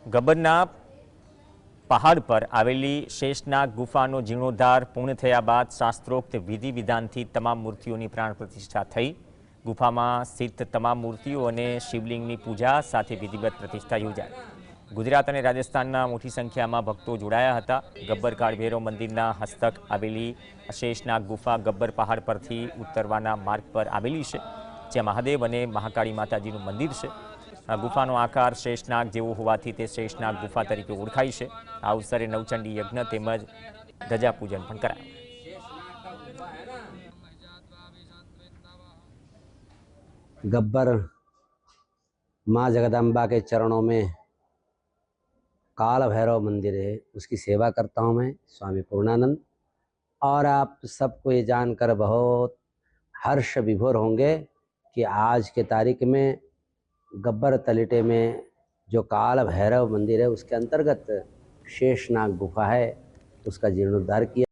ગબ્બરના પહાડ પર આવેલી શેષનાગ ગુફાનો જીર્ણોદ્ધાર પૂર્ણ થયા બાદ શાસ્ત્રોક્ત વિધિ વિધાનથી તમામ મૂર્તિઓની પ્રાણ પ્રતિષ્ઠા થઈ। ગુફામાં સ્થિત તમામ મૂર્તિઓ અને શિવલિંગની પૂજા સાથે વિધિવત પ્રતિષ્ઠા યોજાઈ। ગુજરાત અને રાજસ્થાનના મોટી સંખ્યામાં ભક્તો જોડાયા હતા। ગબ્બર કાળ ભૈરવ મંદિરના હસ્તક આવેલી શેષનાગ ગુફા ગબ્બર પહાડ પરથી ઉતરવાના માર્ગ પર આવેલી છે, જ્યાં મહાદેવ અને મહાકાળી માતાજીનું મંદિર છે। ગુફાનો આકાર શેષનાગ જેવો હોવાથી તે શેષનાગ ગુફા તરીકે ઓળખાય છે। આ અવસરે નવચંડી યજ્ઞ તેમજ ધજાપૂજન પણ કરાયું। गब्बर माँ जगदम्बा के चरणों में काल भैरव मंदिर है, उसकी सेवा करता हूँ मैं, स्वामी पूर्णानंद। और आप सबको ये जानकर बहुत हर्ष विभोर होंगे कि आज के तारीख में गब्बर तलिटे में जो काल भैरव मंदिर है उसके अंतर्गत शेषनाग गुफा है, उसका जीर्णोद्धार किया।